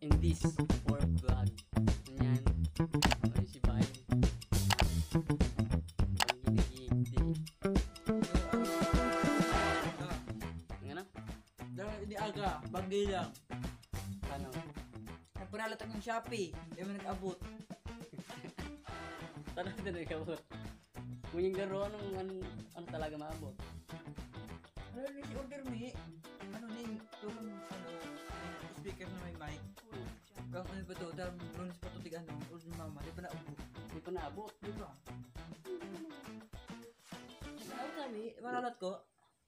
in this for vlog. Ganyan. Ay, si Bay. Ang ginigigdi. Ano? Dapat ini aga, bagay lang. Paano? Nagpanalat akong Shopee, hindi mo nag-abot. Paano ito nagkabot? Kung yung garo, ano talaga maabot? Ano ni si order mo ano ni yung speaker na may mic. Kung ano ba to, dahil lunes pa to tigaan ng order mama, di pa naabot. Hindi pa naabot. Di ba? Ano kami, manalat ko.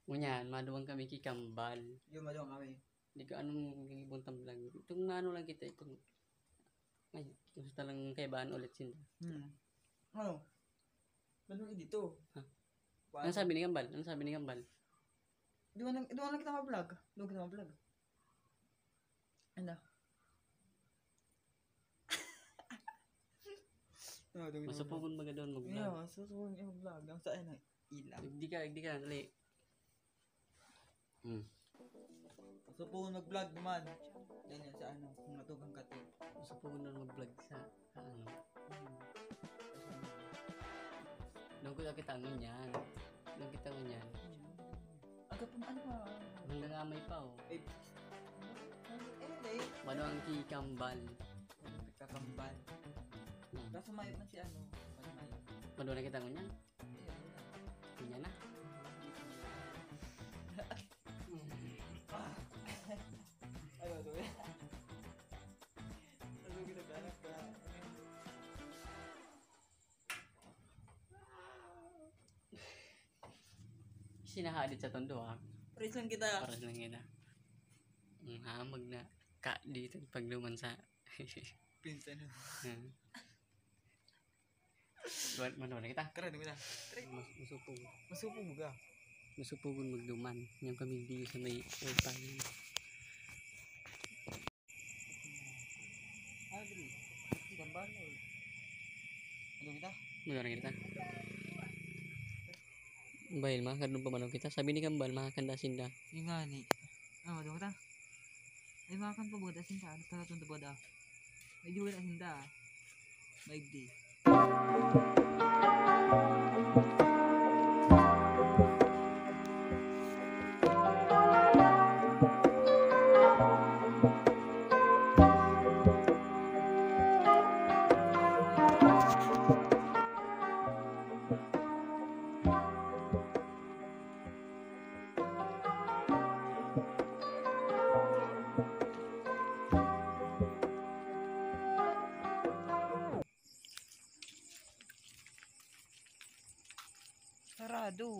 Ngunyan, maduwang kami kikambal. Yung madong kami. Hindi ka anong gibuntang lang. Itong ano lang kita, itong... Ay, gusto talang kaibaan ulit sinda. Ano? Ganun dito. Ha? Ano sabi ni Kambal? Ano sabi ni Kambal? Doon lang kita ma-vlog. Doon kita ma-vlog. Ano? Masupugon baga doon mag-vlog. Yeah, masupugon yung vlog. Ang saan ang ilang. Hindi ka, dali. Masupugon mag-vlog naman. Yan sa ano, kung natugang kati. Masupugon doon mag-vlog sa ano. Doon ko kita ngunyan. Doon kita ngunyan. Agad pa ano ba? Hanggang amay pa oh. Eh, Mano ang kikambal. kakambal. Kaso may man si ano, may. Mano na kita ngunyan. Ngunyan na. Ano to? Ano ginaganak ka? Sinahadit sa tondo ha. Reason kita. Para lang kita. Ang hamag na ka dito pagluman sa Pinsan. Mano na kita. Kara dumi na. Masupog. Masupo mo ga. Masupugon magduman. Yung kami di sa may airtime. Agri. Gambar mo. Ano kita? Mano na kita. Bail, makakadun pa manaw kita. Sabi ni Kambal, makakandasin da. Yung nga ni. Ah, madung kita. Ay, makan pa buda sinta. Ano ka natunto buda? May di wala sinta. Maigdi. Sarado.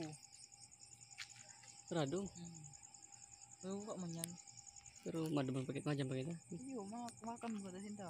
Sarado. Pero ka man yan. Pero madamang pakit, majam pa kita. Iyo, makan mo buda sinta.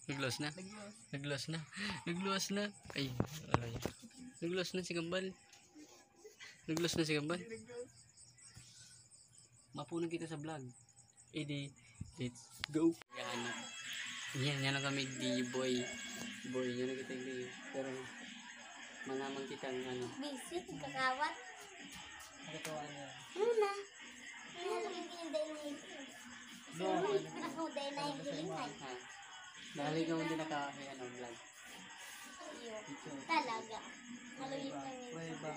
Nagluwas na. Nagluwas na. Nagluwas na. Ay, alay. Nagluwas na si Kambal. Nagluwas na si Kambal. Mapunan kita sa vlog. Edi, let's go. Yan na kami di boy. Boy, yan na kita di. Pero malaman kita ng ano. Bisit, kakawat. Nakatawa niya. Ano na? Nalagay pinanday na yung pinakamuday na yung hilingay. Ha? Dahil ikaw hindi naka-ano vlog. Iyo. Talaga. Nalagay na yung Prueba.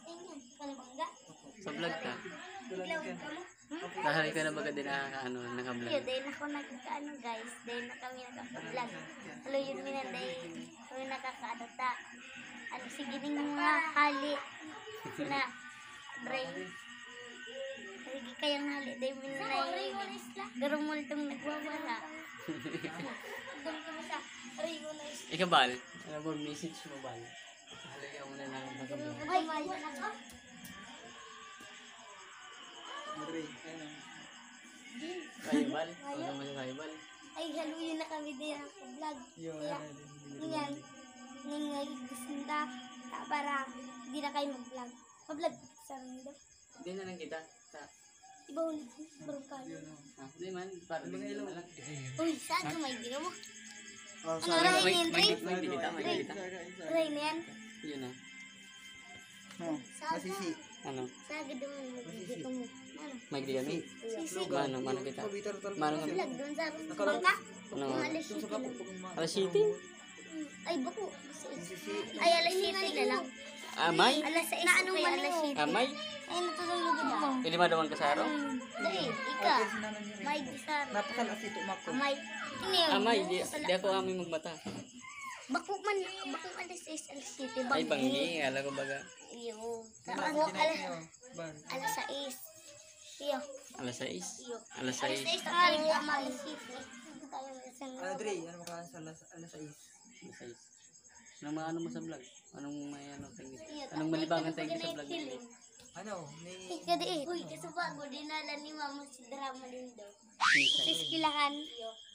Ayan, palabangga. Sa vlog ka. Biglaw ka mo. Dahil ikaw na baga din naka-ano, naka-vlog. Iyo, dahil ako nagkakaano guys. Dahil na kami nakaka-vlog. Halo yun minanday. Kami nakaka-adata. Ano, sige din mga hali. Sina, Dre. Sige kayang hali. Dahil minanday. Garumul itong nagwawala. Doon kami sa Rigo na isla. Ikaw Bal, ano mo message mo Bal? Halika mo na lang naka-vlog. Ay, wala na ka. Madre, ano? Kayo Bal? Huwag naman yung kayo Bal. ay haluyin na kami din ang vlog. Yun, Kaya, ngayon, ngayon gusto na para hindi na kayo mag-vlog. Mag-vlog sa mundo. Hindi na lang kita. Iba ulit, barong ka. Hindi man, para di na lang. Uy, saan ka may ginawa mo? Oh, Ano, Ray, Ray? May bilita, may bilita. Ray na yan? Yun na. No, masisi. Ano? Sagad naman, magigito mo. Ano? May gano? Sisi. Mano kita. Mano ka. Vlog doon sa bangka. Ano? Yung alas 7 lang. Alas 7? Ay, bako. Masisi. Ay, alas 7 na lang. Amay? Alas 6 na anong alas 7. Amay? Ay, natutulog mo. Pili madawan ka sa araw? Dali, ika. May gisar. Napakalas ito, Mako. Amay. Kini yung Amay, di ako kami magmata. bako man alas 6, alas 7. Ay, banggi. Alam ko baga. Iyo. Ako, alas 6. Iyo. Alas 6? Iyo. Alas 6. Alas 6 tayo alas 7. Adri, ano makakas alas 6? Alas 6. Anong mga ano mo sa vlog? Anong may ano tingin? Anong malibangan tayo sa vlog? Ano, may... Kadi uy, kasi bago dinala ni mama si drama din daw. Misa. Sa eskwelahan.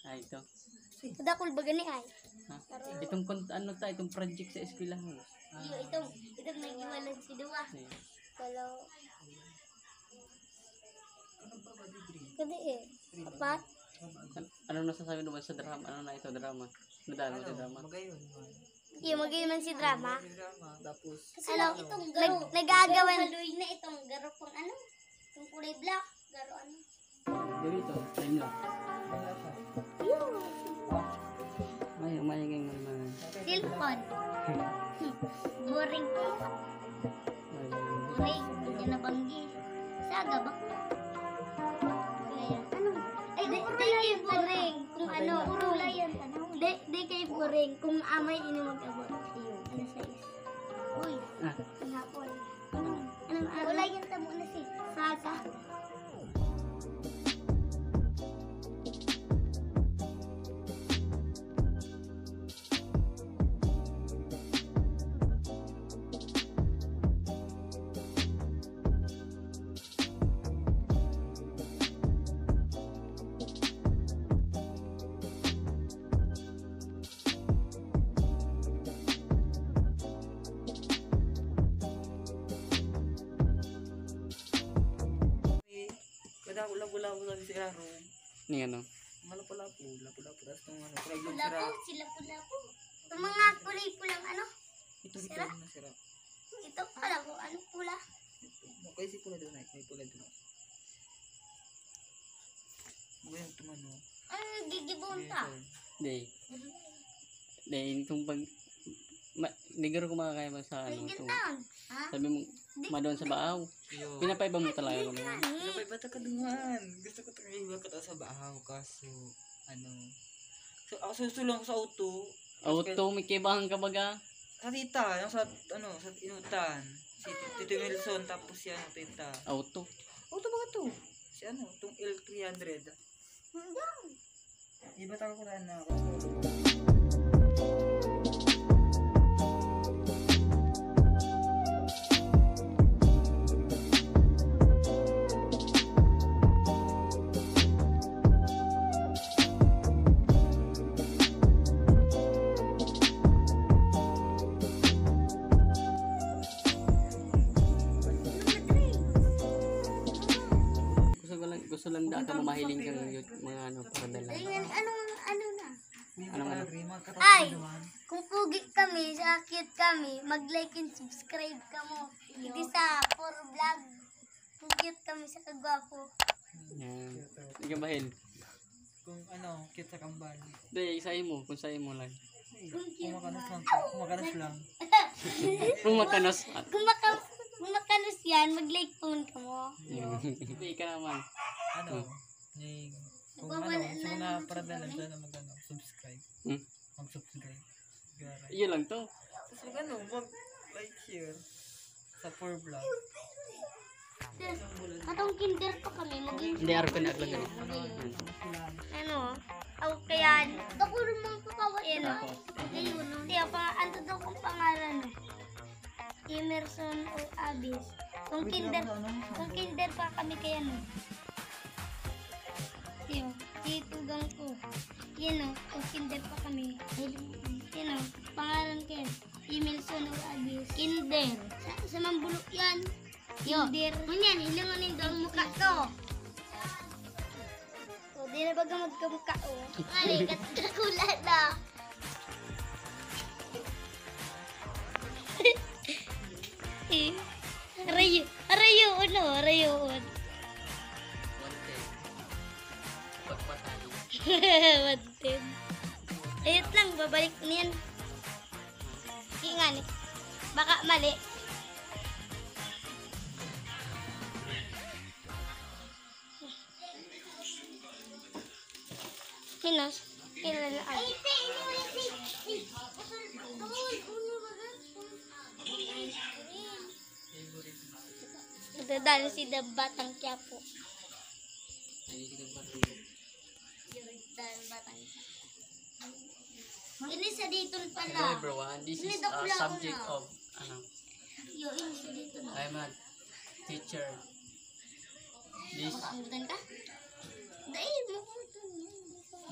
Ah, ito. Kada kul ba gani ay? Ha? Itong ano tayo, itong project sa eskwelahan. Iyo, itong nag-iwanan si Dua. Kalau kadi apat. Anong nasasabi naman sa drama? Ano na ito, drama? Nadalo sa drama? Magayon. Iyo, mag-iwanan si drama. Drama, tapos... Ano, nagagawan. Haluin na itong garo pang ano? Itong kulay black. Garo ano? Dito, time lang. Ay, umayagay nga naman. Cellphone. Boring po. Boring. Hindi na banggi. Saga ba? Ano? Ay, di kay boring. Kung ano, kulay yan. Di kay boring. Kung amay inumag-abot. Ano sa is? Uy, Ah, hapon. Anong kulay yan tamo na si? Saga. Kada ula-ula ko sa Aro. ni ano? Malapo-lapo, lapo-lapo. Tapos itong ano, kulay blue Pula sira. po, sila pula po. Yung mga kulay pulang ano? Itong Sira? na sira. Ito, alam ko, anong pula? Okay, si pula doon ay. May pula doon. Ngayon, tumano. Ang gigibunta. Day. Day, itong pag... Nigaro ko makakaya ba sa ano ito? Gantan. Ha? Sabi mo, madon sa baaw. Yo. Pinapaiba mo talaga ko naman. Ano ba bata ka duman? Gusto ko talaga ka sa bahaw kaso ano. So ako susulong ko sa auto. Auto, may kibahan ka baga. Sa tita, yung sa ano, sa inutan. Si Tito Wilson tapos si ano, tita. Auto. Auto ba to? Si ano, tong L300. Iba tayo ko na ako. Gusto lang data mo mahiling kang mga ano, paradala. Ano na? Ano? Ay, kung pugi kami, sa cute kami, mag-like and subscribe ka mo. Hindi sa for vlog. Kung cute kami sa kagwapo. Yan. Ikaw bahil. Kung ano, cute sa kambal. Day, isahin mo. Kung isahin mo lang. Kumakanas lang. Kumakanas lang. Kung makanos. Kung makanos yan, mag-like phone ka mo. Hindi ka naman. Ano? Yung kung ano, gusto mo na paradalan sana mag-ano, subscribe. Hmm? Mag-subscribe. Gara. Iyon lang to. Tapos mag-ano, mag-like share sa 4 vlog. Atong kinder pa kami, Hindi, araw ka na aglang ganun. ano? Aw, kaya, ako naman po kawain, no? Ayun, hindi, ano daw kong pangalan, no? Emerson o Abis. Kung kinder pa kami kaya, no? Yung, titugang ko. Yan o, kung kinder pa kami. Yan o, pangalan ko yan. Email Sonor Abis. Kinder. Sa mambulok yan. Kinder. Kunyan, hilanganin daw ang mukha ko. O, di na baga magkamukha o. Ay, katakula na. Arayo, arayo, ano, arayo. Wanted. Pagpatay. Wanted. Ayot lang, babalik niyan. Ingan, baka mali. Hinos, ilalaan. Dadalo si Batang Quiapo. Ini sa dito Hello pala. everyone, this is Hindi, a dakula ko subject na. of, Yo, ini sa dito na. I'm a teacher. This, Makakamutan ka? Dahil mo ko.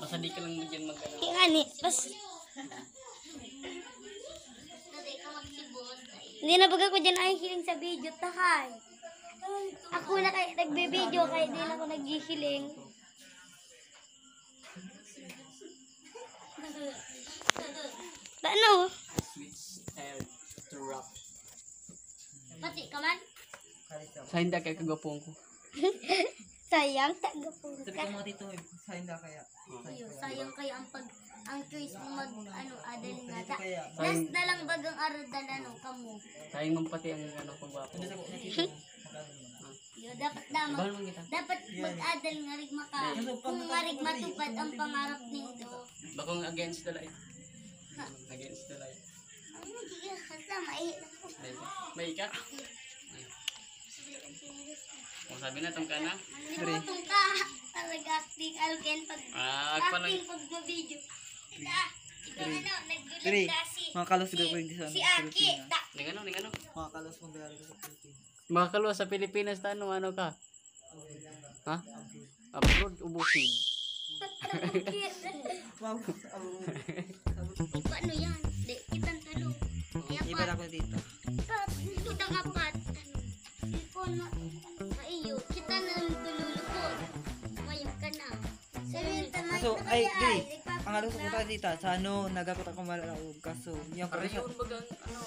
basta di ka lang dyan mag-ano. Ingani, pas. Hindi na baga ko dyan ay hiling sa video, tahay. Ako na kay nagbe-video kaya di na ako naghihiling. Ano? Switch hair to rock. Pati ka man? Sa hindi kay kagapong ko. Sayang, tagapong Sabi ka. ko mga tito, sa hindi kaya. Sayang kaya ang choice mo mag adal nga. Dito kaya. Last na lang bagang aradal kamo. Sayang man pati ang ano pagwapo. Hindi sa ko mga tito. Magkano mo na. Yo, dapat damag. Bahal man kita. Dapat mag-adal nga rin kung nga rin matupad ang pangarap nito. Bakong against the light. Against the light. Ay, hindi ka kasama. May ka? Kung sabi na tong ka na. Nilutong ka. Talaga acting alken pag acting pag na-video. Ito ano, Three. naggulat ka Mga kalos ko pwede sa si Aki. Ningano. Mga kalos mong dahil sa Pilipinas. Makakalwa sa Pilipinas ta ano ka? Ha? Abroad ubusin. Wow. Paano yan? Di, kitang tulog. Iba na ko dito. Kitang apat. Ikaw na. Sa iyo. Kita na lang tululukod. Mayroon ka na. Sabihin ka na. So, ay, di. Ang alos ko tayo dito. Sa ano, nagakot ako malaog. Kaso, yung Pero kaso. yun bagang ano.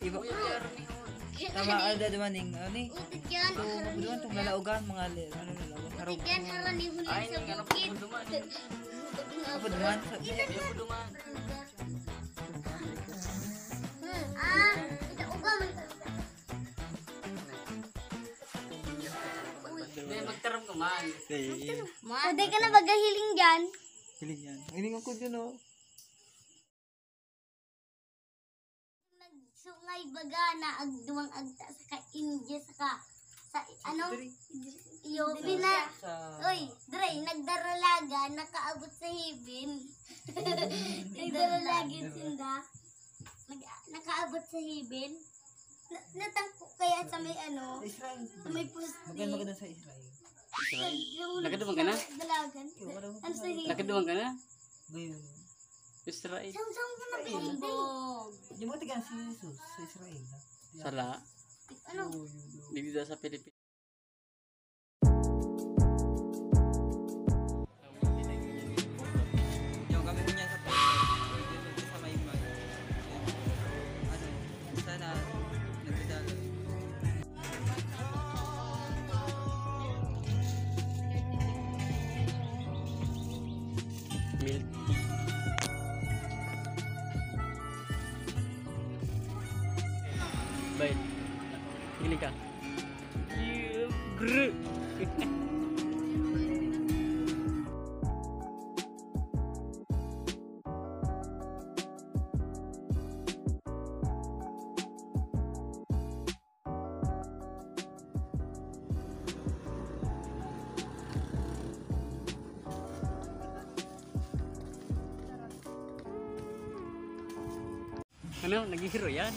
Iba. Kuya yaro ni yun. Tama, alda dumaning. Ano eh. Utit yan. So, doon itong nalaugan, mga ano nalaugan. Harap Utit yan. Harani huli Ay, sa ningano bukid. puduman. Apa duman? Puduman. Kita ubah man. Hindi, magtaram ka man. Pwede ka na bagahiling dyan. Hiling yan. Hiling ako dyan oh. Nagsungay baga na agduwang agta sa ka-India sa ano? Iyo, pina. Uy, Dre, nagdaralaga, nakaabot sa hibin. Nagdaralaga sinda. Nakaabot sa hibin. Natangko kaya sa may ano, Israel. sa may pusti. Maganda sa Israel. Nakaduwang ka na? Dalagan. Ano sa hibin? Nakaduwang ka na? Ngayon. Israel. Saan ka na bimbog? Yung mga tigan si Jesus sa Israel. Sala. Ano? Dito sa Pilipinas. Yung kami niya sa photo. Sa may mic. Ano, sana nagdadalo. Milk tea. Baik. Gili ka. Gru. Ano? Nagihiro yan?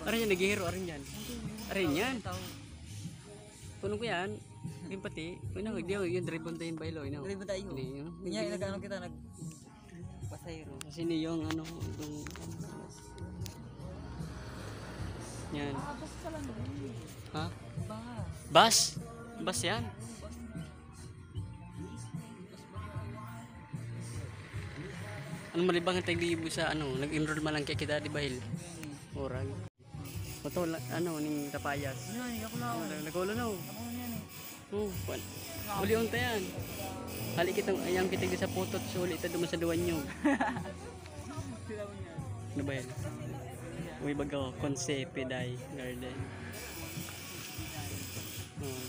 Arin yan, nagihiro. Arin yan. Arin yan. Puno ko yan. Yung pati. Di yung drive on tayo yung bailo. Dali ba tayo? Hindi yun. Kanya nagano kita Kasi hindi yung ano, yung... Yan. Basta ka lang yun. Ha? Bas. Bus? Bus yan? Ano malibang ang taglibo sa ano, nag-enroll man lang kay Daddy Bahil. Orag. Oto, ano, ning Tapayas. Ano yan, ako na ako. Nagkulo na. Ako na yan eh. Oh, uli unta yan. Hali kitang ayang kitig sa putot, so uli ita duman sa duwan nyo. Ano ba yan? Uy, baga, Concepe Day Garden. Oh.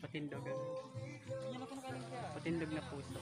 Patindog. Patindog na puso.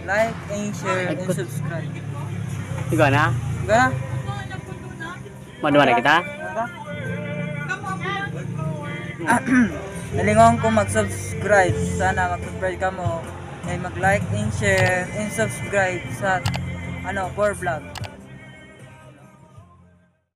Like and share and subscribe. Ikaw na? Gana? Maduwa na kita? Nalingon ko mag-subscribe. Sana mag-subscribe ka mo. Ay mag-like and share and subscribe sa 4 vlog.